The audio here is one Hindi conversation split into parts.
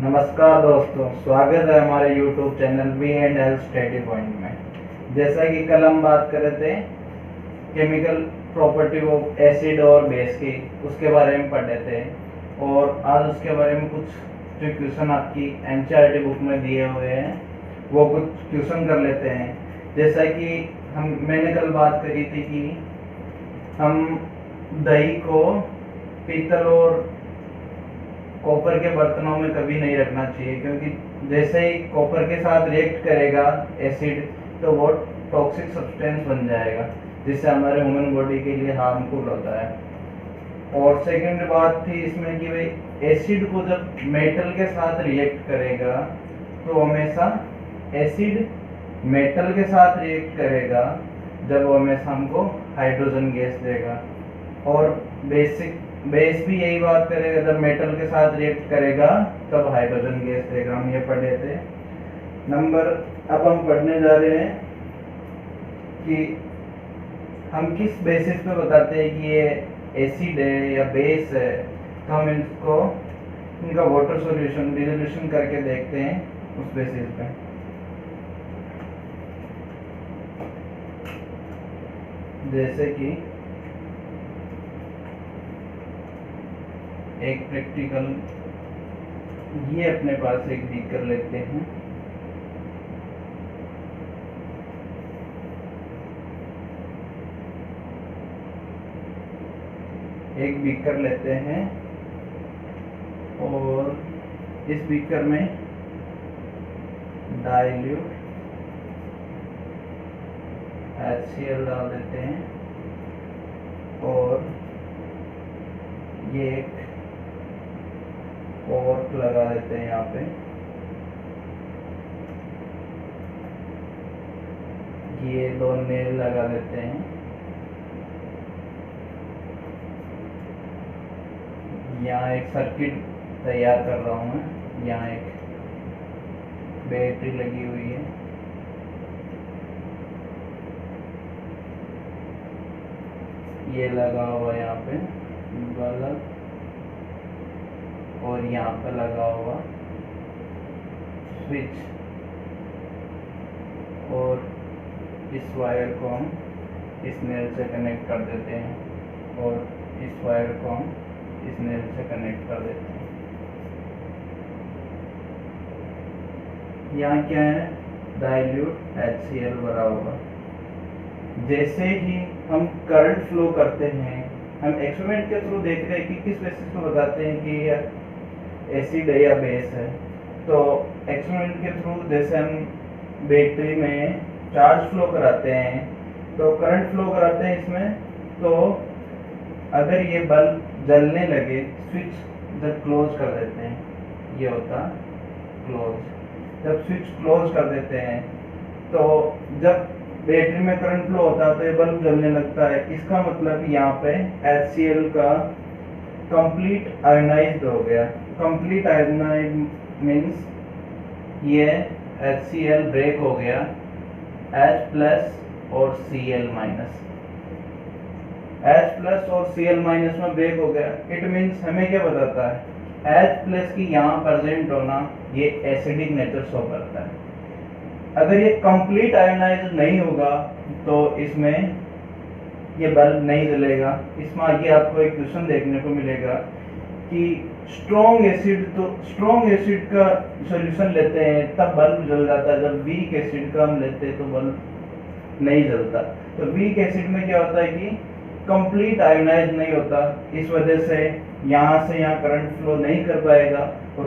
नमस्कार दोस्तों, स्वागत है हमारे YouTube channel we and health study point में। जैसा कि कल हम बात कर रहे थे केमिकल प्रॉपर्टी ऑफ एसिड और बेस की, उसके बारे में पढ़ रहे थे और आज उसके बारे में कुछ जो क्वेश्चन आपकी एनसीईआरटी बुक में दिए हुए हैं वो कुछ क्वेश्चन कर लेते हैं। जैसा कि मैंने कल बात करी थी कि हम दही को पीतल और कॉपर के बर्तनों में कभी नहीं रखना चाहिए, क्योंकि जैसे ही कॉपर के साथ रिएक्ट करेगा एसिड तो वो टॉक्सिक सब्सटेंस बन जाएगा, जिससे हमारे ह्यूमन बॉडी के लिए हार्मफुल होता है। और सेकंड बात थी इसमें कि भाई एसिड को जब मेटल के साथ रिएक्ट करेगा तो हमेशा एसिड मेटल के साथ रिएक्ट करेगा जब वो हमेशा हमको हाइड्रोजन गैस देगा। और बेस भी यही बात करेगा, जब मेटल के साथ रिएक्ट करेगा तब हाइड्रोजन गैस देगा। हम ये पढ़े थे। अब हम पढ़ने जा रहे हैं कि हम किस बेसिस पे बताते हैं कि ये एसिड है या बेस है। तो हम इनका वाटर सॉल्यूशन डिसोल्यूशन करके देखते हैं उस बेसिस पे। जैसे कि एक प्रैक्टिकल, ये अपने पास एक बीकर लेते हैं, एक बीकर लेते हैं और इस बीकर में डाइल्यूट HCl डाल देते हैं और ये एक कॉर्क लगा देते हैं यहाँ पे। ये दो नेल लगा देते हैं। यहाँ एक सर्किट तैयार कर रहा हूँ मैं। यहाँ एक बैटरी लगी हुई है। ये लगा हुआ यहाँ पे बल्ब और यहाँ पे लगा हुआ स्विच, और इस वायर को हम इस नेल से कनेक्ट कर देते हैं और इस वायर को हम इस नेल से कनेक्ट कर देते हैं। यहाँ क्या है? डाइल्यूट HCl भरा हुआ। जैसे ही हम करंट फ्लो करते हैं, हम एक्सपेरिमेंट के थ्रू देख रहे हैं कि किस बेसिस पे बताते हैं कि एसिड है या बेस है। तो एक्सपेरिमेंट के थ्रू जैसे हम बैटरी में चार्ज फ्लो कराते हैं तो करंट फ्लो कराते हैं इसमें, तो अगर ये बल्ब जलने लगे, स्विच जब क्लोज कर देते हैं, ये होता क्लोज। जब स्विच क्लोज कर देते हैं तो जब बैटरी में करंट फ्लो होता है तो ये बल्ब जलने लगता है। इसका मतलब यहाँ पे HCl का कंप्लीट आयोनाइज्ड हो गया। कंप्लीट आयोनाइज्ड मीन्स ये HCl ब्रेक हो गया H+ और Cl-। H+ और Cl- में ब्रेक हो गया। इट मीन्स हमें क्या बताता है? H+ की यहाँ प्रेजेंट होना ये एसिडिक नेचर शो करता है। अगर ये कंप्लीट आयोनाइज्ड नहीं होगा तो इसमें ये बल्ब नहीं जलेगा। इसमें आगे आपको एक क्वेश्चन देखने को मिलेगा कि स्ट्रॉन्ग एसिड का सॉल्यूशन लेते हैं तब बल्ब जल जाता है, जब वीक एसिड का हम लेते हैं तो बल्ब नहीं जलता। तो वीक एसिड में क्या होता है कि कंप्लीट आयोनाइज नहीं होता, इस वजह से यहाँ करंट फ्लो नहीं कर पाएगा, और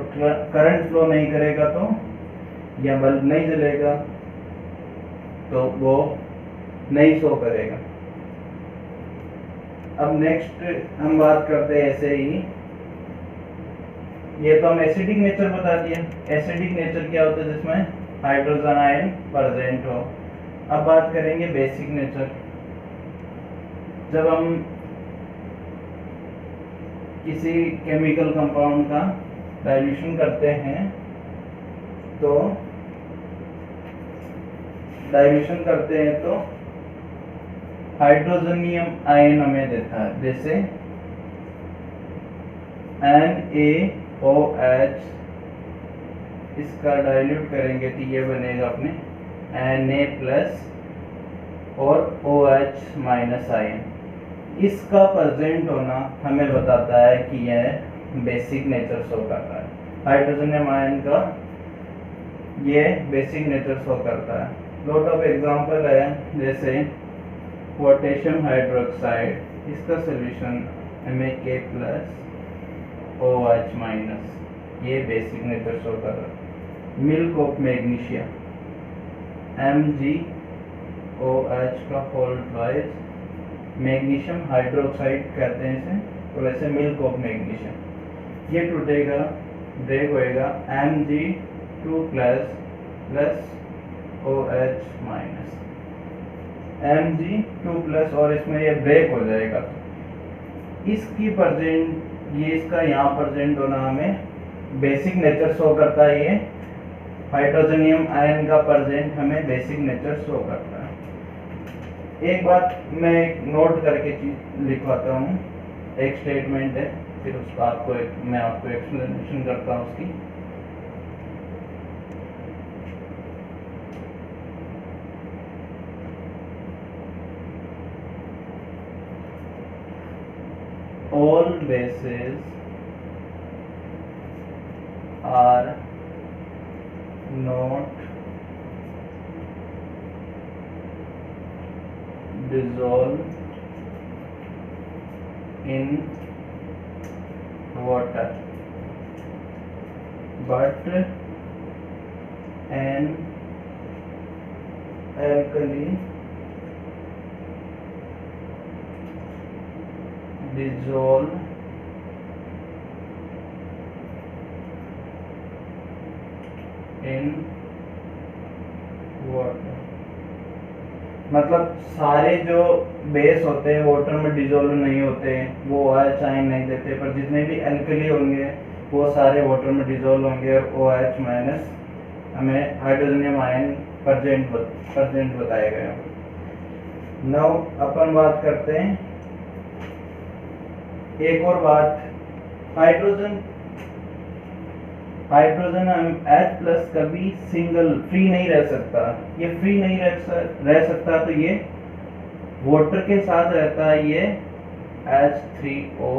करंट फ्लो नहीं करेगा तो यह बल्ब नहीं जलेगा, तो वो नहीं शो करेगा। अब नेक्स्ट हम बात करते हैं ऐसे ही, ये तो हम एसिडिक नेचर बता दिया। एसिडिक नेचर क्या होता है? जिसमें हाइड्रोजन आयन प्रेजेंट हो। अब बात करेंगे बेसिक नेचर। जब हम किसी केमिकल कंपाउंड का डाइल्यूशन करते हैं तो हाइड्रोजनियम आयन हमें देता है, जैसे NaOH इसका डाइल्यूट करेंगे तो ये बनेगा अपने Na प्लस और OH माइनस आयन। इसका प्रेजेंट होना हमें बताता है कि यह बेसिक नेचर शो कर रहा है। हाइड्रोजनियम आयन का ये बेसिक नेचर शो करता है। लॉट ऑफ एग्जांपल है, जैसे पोटेशियम हाइड्रोक्साइड, इसका solution Na plus OH minus, ये बेसिक नेचर शो कर रहा है। मिल्क ऑफ मैग्नीशियम MgOH का होल ट्वाइस, मैग्नीशियम हाइड्रोक्साइड कहते हैं इसे, तो वैसे मिल्क ऑफ मैग्नीशियम, ये टूटेगा, ब्रेक होएगा Mg2 plus plus OH minus, Mg2 plus, और इसमें ये ब्रेक हो जाएगा। इसकी प्रेजेंट, ये इसका यहाँ प्रेजेंट होना हमें बेसिक नेचर शो करता है। ये हाइड्रोजनियम आयन का प्रेजेंट हमें बेसिक नेचर शो करता है। एक बात मैं नोट करके लिखवाता हूँ, एक स्टेटमेंट है, फिर उसका मैं आपको एक्सप्लेनेशन करता हूँ उसकी। All bases are not dissolved in water, but an alkali dissolve in water। मतलब सारे जो बेस होते हैं वाटर में डिजोल्व नहीं होते, वो OH आयन नहीं देते, पर जितने भी एल्कली होंगे वो सारे वाटर में डिजोल्व होंगे और OH माइनस हमें हाइड्रोजनियम आयन प्रेजेंट बताया गया। नाउ अपन बात करते हैं एक और बात, हाइड्रोजन H प्लस कभी सिंगल फ्री नहीं रह सकता। ये फ्री नहीं रह सकता तो ये वाटर के साथ रहता है, ये H3O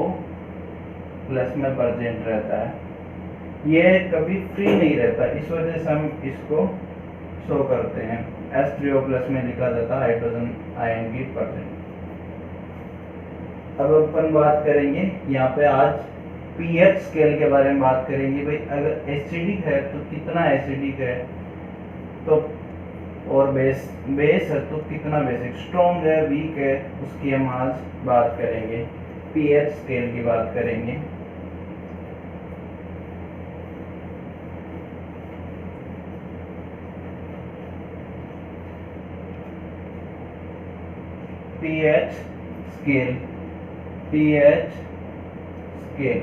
प्लस में प्रेजेंट रहता है। ये कभी फ्री नहीं रहता, इस वजह से हम इसको शो करते हैं, H3O प्लस में लिखा जाता है हाइड्रोजन आयन की प्रेजेंट। अब अपन बात करेंगे यहाँ पे आज पीएच स्केल के बारे में बात करेंगे। भाई अगर एसिडिक है तो कितना एसिडिक है, तो और बेस है तो कितना बेसिक, स्ट्रॉन्ग है, वीक है, उसकी हम आज बात करेंगे, पीएच स्केल की बात करेंगे। पीएच स्केल, पीएच स्केल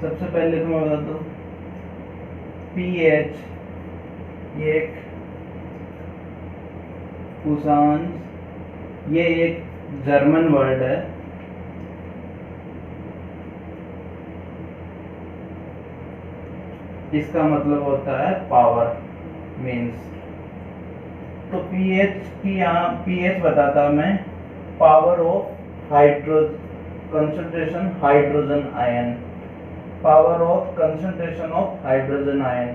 सबसे पहले तो मैं बता दूं, पीएच ये एक पुसांस, ये एक जर्मन वर्ड है। इसका मतलब होता है पावर, मीन्स। तो पीएच की यहाँ पीएच बताता मैं power of concentration hydrogen ion, power of concentration of hydrogen ion.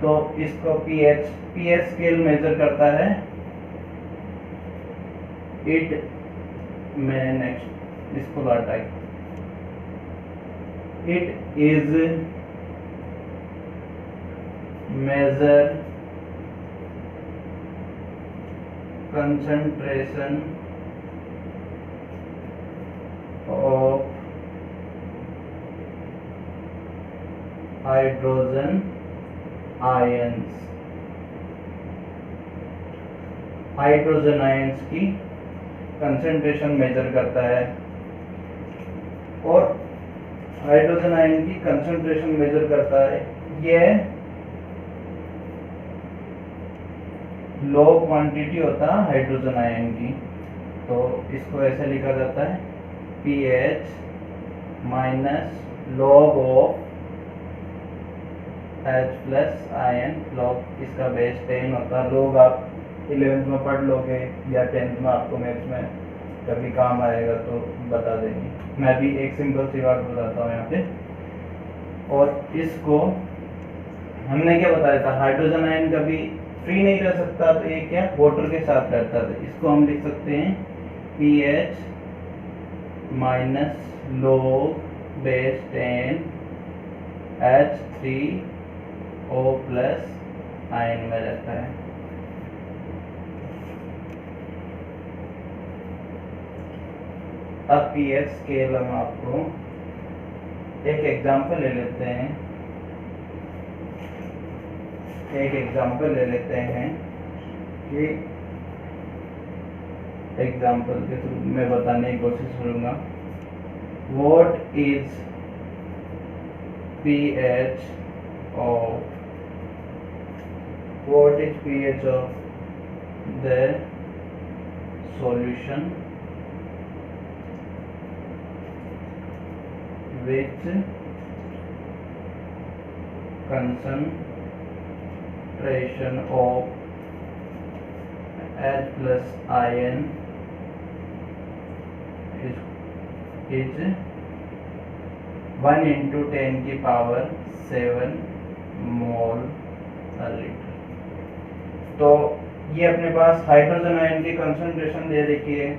तो इसको पीएच स्केल मेजर करता है। मैं नेक्स्ट इसको लाता है, it is measure concentration of hydrogen ions, hydrogen ions की कंसंट्रेशन मेजर करता है। और हाइड्रोजन आयन की कंसंट्रेशन मेजर करता है, यह लो क्वांटिटी होता है हाइड्रोजन आयन की। तो इसको ऐसे लिखा जाता है pH minus log of H+Ion log इसका बेस 10 होता है। लोग आप 11th में पढ़ लोगे या 10th में आपको मैथ्स में कभी काम आएगा तो बता देंगे। मैं भी एक सिंपल सी बात बताता हूँ यहाँ पे। और इसको हमने क्या बताया था, हाइड्रोजन आयन कभी फ्री नहीं रह सकता, तो ये क्या वाटर के साथ रहता है। इसको हम लिख सकते हैं pH - log base 10 H3O+ ion में रहता है। अब pH स्केल हम आपको एक एग्जांपल ले लेते हैं, कि एग्जांपल के थ्रू मैं बताने की कोशिश करूंगा। What is pH of the solution which concentration of H+Ion is 1 × 10⁷ मोल पर लीटर। तो ये अपने पास हाइड्रोजन आयन की कंसंट्रेशन दे रखी है,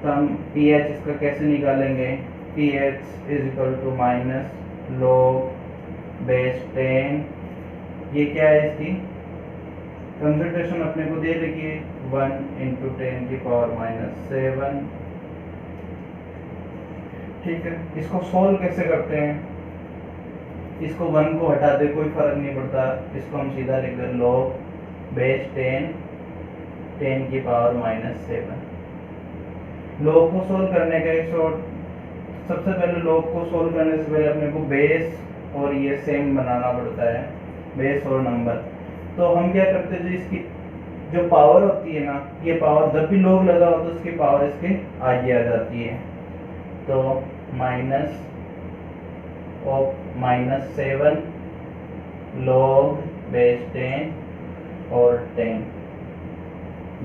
तो हम pH इसका कैसे निकालेंगे। pH = log बेस 10, ये क्या है इसकी कंसंट्रेशन अपने को दे रखी है 1 × 10⁻⁷। ठीक है, इसको सोल्व कैसे करते हैं। इसको 1 को हटा दे, कोई फर्क नहीं पड़ता, इसको हम सीधा लिख दें log बेस 10 10⁻⁷। log को सोल्व करने का एक शॉर्ट, सबसे पहले log को सोल्व करने से पहले अपने को बेस और ये सेम बनाना पड़ता है, बेस और नंबर। तो हम क्या करते हैं, जो इसकी जो पावर होती है ना, ये पावर जब भी log लगा हो तो उसकी पावर इसके आगे आ जाती है। तो -7 log बेस 10 और 10।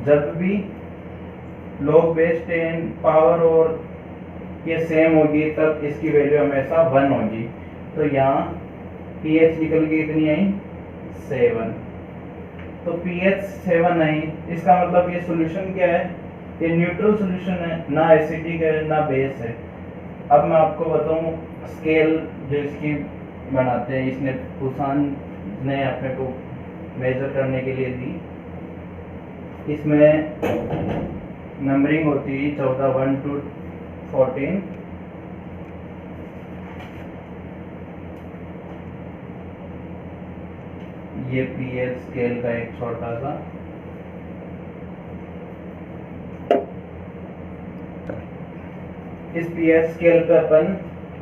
जब भी log बेस 10 पावर और ये सेम होगी तब इसकी वैल्यू हमेशा 1 होगी। तो यहाँ pH निकल के कितनी आई 7। तो pH 7 आई, इसका मतलब ये सॉल्यूशन क्या है, ये न्यूट्रल सॉल्यूशन है, ना एसिडिक है ना बेस है। अब मैं आपको बताऊं स्केल जो इसकी बनाते हैं, इसने पुसान ने अपने को मेजर करने के लिए दी। इसमें नंबरिंग होती है 14 1 to 14। ये pH स्केल का एक छोटा सा इस pH स्केल पे अपन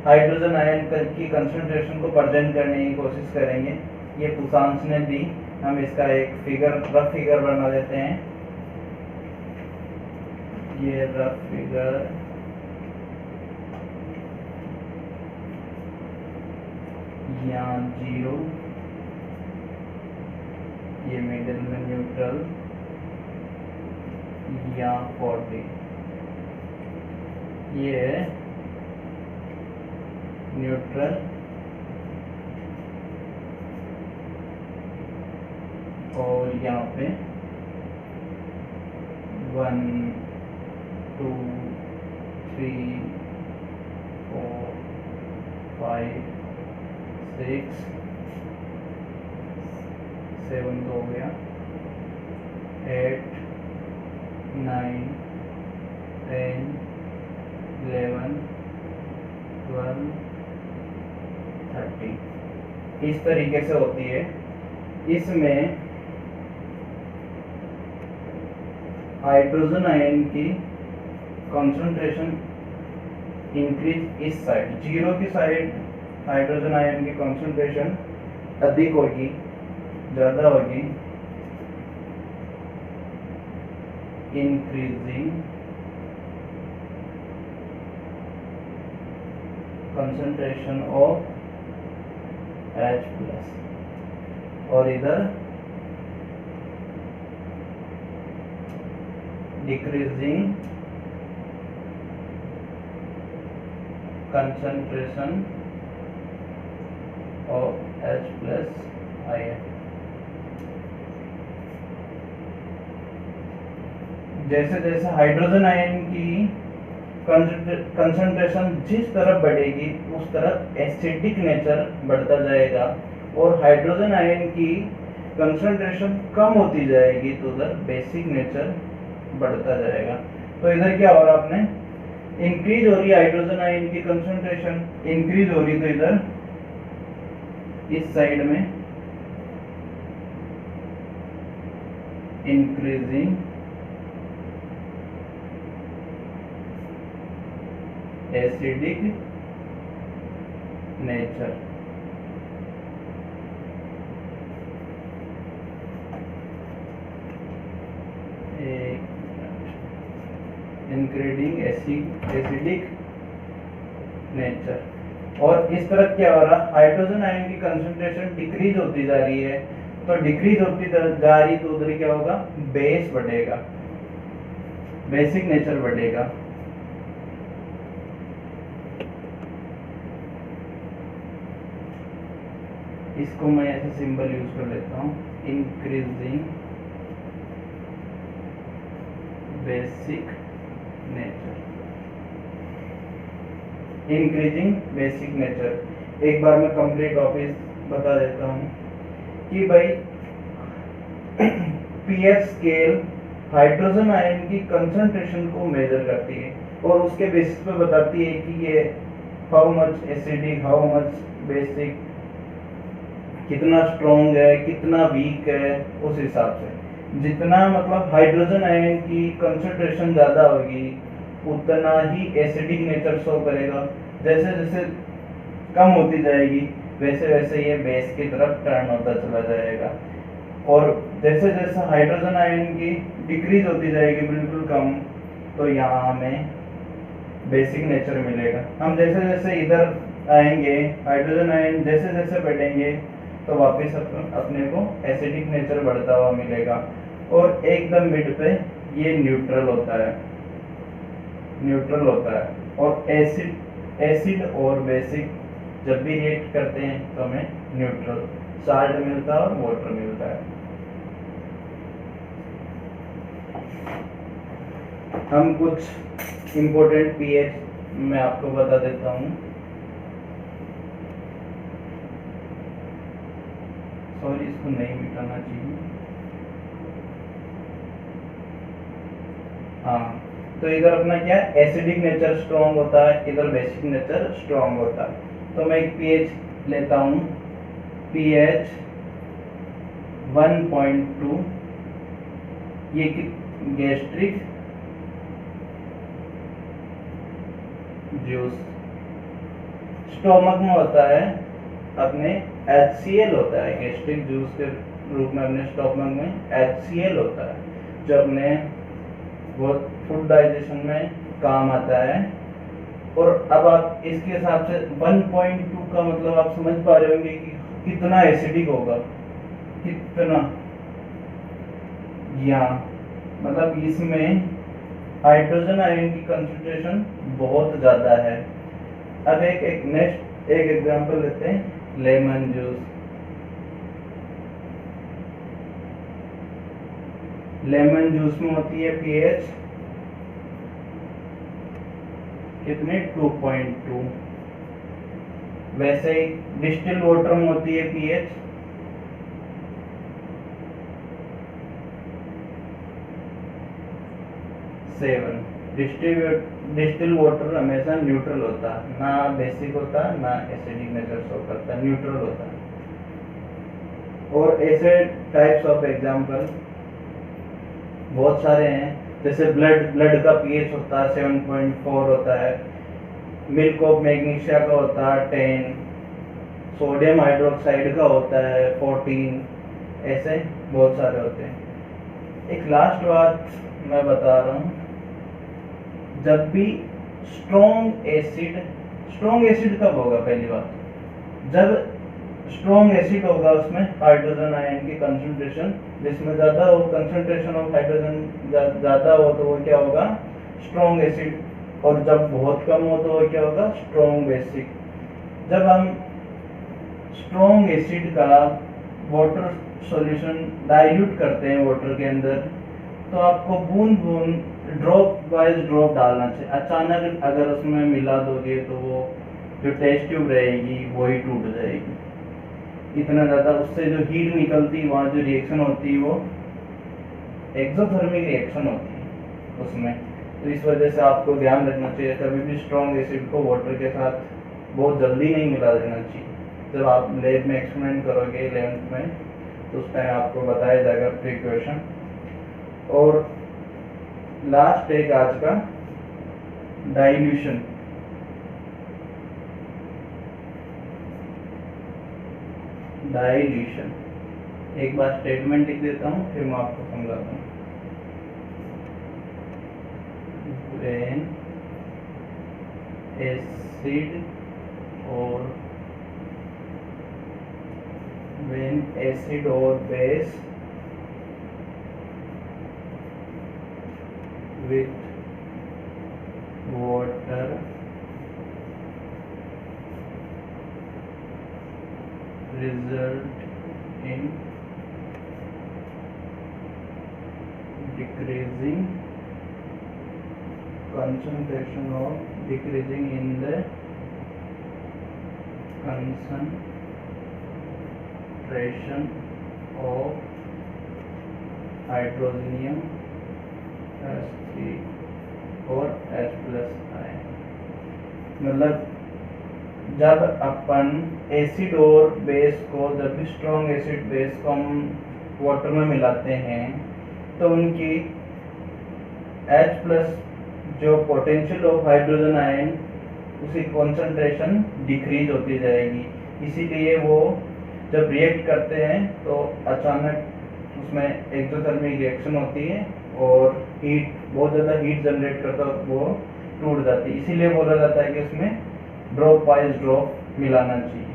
हाइड्रोजन आयन की कंसंट्रेशन को प्रेजेंट करने की कोशिश करेंगे। ये पुसांस ने दी, हम इसका एक रफ फिगर बना देते हैं। ये रफ फिगर यहाँ 0, ये मिडिल में न्यूट्रल, यहाँ 40, ये न्यूट्रल और यहाँ पे 1 2 3 4 5 6 7 तो हो गया, 8 9 10 11 12 30 इस तरीके से होती है। इसमें हाइड्रोजन आयन की कंसंट्रेशन इंक्रीज इस साइड, 0 की साइड हाइड्रोजन आयन की कंसंट्रेशन अधिक होगी, ज़्यादा होगी, इंक्रीजिंग concentration of H+। और इधर decreasing concentration of H plus ion। जैसे जैसे हाइड्रोजन आयन की कंसंट्रेशन जिस तरफ बढ़ेगी उस तरफ एसिडिक नेचर बढ़ता जाएगा, और हाइड्रोजन आयन की कंसंट्रेशन कम होती जाएगी तो उधर बेसिक नेचर बढ़ता जाएगा। तो इधर क्या हो रहा है, आपने इंक्रीज हो रही है हाइड्रोजन आयन की कंसंट्रेशन, इंक्रीज हो रही, तो इधर इस साइड में increasing acidic nature. Increasing acidic nature. और इस तरफ क्या हो रहा, हाइड्रोजन आयन की कंसंट्रेशन डिक्रीज होती जा रही है, तो डिक्रीज होती जा रही तो उधर क्या होगा, बेस बढ़ेगा, बेसिक नेचर बढ़ेगा। इसको मैं ऐसे सिंबल यूज कर लेता हूँ, increasing basic nature, increasing basic nature. एक बार मैं कंप्लीट ऑफिस बता देता हूँ कि भाई पीएच स्केल हाइड्रोजन आयन की कंसंट्रेशन को मेजर करती है और उसके बेसिस पे बताती है कि ये how much acidic, how much basic, कितना स्ट्रॉन्ग है, कितना वीक है। उस हिसाब से जितना मतलब हाइड्रोजन आयन की कंसंट्रेशन ज़्यादा होगी उतना ही एसिडिक नेचर शो करेगा, जैसे जैसे कम होती जाएगी वैसे वैसे ये बेस की तरफ टर्न होता चला जाएगा, और जैसे जैसे हाइड्रोजन आयन की डिक्रीज होती जाएगी बिल्कुल कम, तो यहाँ हमें बेसिक नेचर मिलेगा। हम जैसे जैसे इधर आएंगे हाइड्रोजन आयन जैसे जैसे बढ़ेंगे तो वापस अपने को एसिडिक नेचर बढ़ता हुआ मिलेगा, और एकदम मिड पे ये न्यूट्रल होता है, न्यूट्रल होता है। और एसिड और बेसिक जब भी रिएक्ट करते हैं तो हमें न्यूट्रल साल्ट मिलता है और वाटर मिलता है। हम कुछ इम्पोर्टेंट पीएच मैं आपको बता देता हूँ। सॉरी, इसको नहीं मिटाना चाहिए। हाँ, तो इधर अपना क्या है, एसिडिक नेचर स्ट्रॉन्ग होता है, इधर बेसिक नेचर स्ट्रॉन्ग होता है। तो मैं एक पीएच लेता हूँ, पीएच 1.2, ये गैस्ट्रिक जूस स्टोमक में होता है, अपने HCl होता है, गैस्ट्रिक जूस के रूप में अपने स्टोमक में HCl होता है, जो अपने वो फूड डाइजेशन में काम आता है। और अब आप इसके हिसाब से 1.2 का मतलब आप समझ पा रहे होंगे कि कितना एसिडिक होगा, कितना, या मतलब इसमें हाइड्रोजन आयन की कंसंट्रेशन बहुत ज़्यादा है। अब एक नेक्स्ट एक एग्जांपल लेते हैं, लेमन जूस। लेमन जूस में होती है पीएच कितने, 2.2। वैसे ही डिस्टिल वाटर में होती है पीएच 7। डिस्टिल वाटर हमेशा न्यूट्रल होता है, ना बेसिक होता है ना एसिडिक नेचर शो करता, न्यूट्रल होता है। और ऐसे टाइप्स ऑफ एग्जांपल बहुत सारे हैं, जैसे ब्लड का पीएच होता है 7.4 होता है, मिल्क ऑफ मैग्नीशिया का होता है 10, सोडियम हाइड्रोक्साइड का होता है 14, ऐसे बहुत सारे होते हैं। एक लास्ट बात मैं बता रहा हूँ, जब भी स्ट्रॉन्ग एसिड कब होगा, पहली बात जब स्ट्रॉन्ग एसिड होगा उसमें हाइड्रोजन आयन की कंसंट्रेशन, जिसमें ज़्यादा हो कंसंट्रेशन ऑफ हाइड्रोजन ज़्यादा हो तो वो क्या होगा, स्ट्रॉन्ग एसिड, और जब बहुत कम हो तो वो क्या होगा, स्ट्रॉन्ग बेसिक। जब हम स्ट्रॉन्ग एसिड का वाटर सॉल्यूशन डाइल्यूट करते हैं वाटर के अंदर, तो आपको बूंद बूंद ड्रॉप वाइज ड्रॉप डालना चाहिए। अचानक अगर उसमें मिला दोगे तो वो जो टेस्ट ट्यूब रहेगी वही टूट जाएगी। इतना ज़्यादा उससे जो हीट निकलती है, वहाँ जो रिएक्शन होती है वो एक्सोथर्मिक रिएक्शन होती है उसमें। तो इस वजह से आपको ध्यान रखना चाहिए, कभी भी स्ट्रॉन्ग एसिड को वाटर के साथ बहुत जल्दी नहीं मिला देना चाहिए। जब आप लैब में एक्सपेरिमेंट करोगे 11th में, तो उस टाइम आपको बताया जाएगा प्रिकॉशन। और लास्ट एक आज का डाइल्यूशन। डाइल्यूशन एक बार स्टेटमेंट लिख देता हूँ, फिर मैं आपको समझाता हूँ। when acid or base with water result in decreasing concentration of decreasing in the concentration of hydronium H3 और H+ आयन। मतलब जब अपन एसिड और बेस को, जब भी स्ट्रॉन्ग एसिड बेस को हम वाटर में मिलाते हैं, तो उनकी H+ जो पोटेंशियल ऑफ हाइड्रोजन आयन, उसकी कंसंट्रेशन डिक्रीज होती जाएगी। इसीलिए वो जब रिएक्ट करते हैं तो अचानक उसमें एक्सोथर्मिक रिएक्शन होती है और हीट, बहुत ज़्यादा हीट जनरेट करता है, वो टूट जाती है। इसीलिए बोला जाता है कि उसमें ड्रॉप वाइज ड्रॉप मिलाना चाहिए।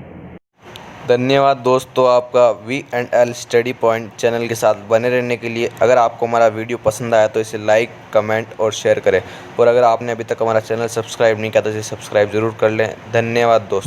धन्यवाद दोस्तों, आपका V&L स्टडी पॉइंट चैनल के साथ बने रहने के लिए। अगर आपको हमारा वीडियो पसंद आया तो इसे लाइक, कमेंट और शेयर करें, और अगर आपने अभी तक हमारा चैनल सब्सक्राइब नहीं किया तो इसे सब्सक्राइब ज़रूर कर लें। धन्यवाद दोस्तों।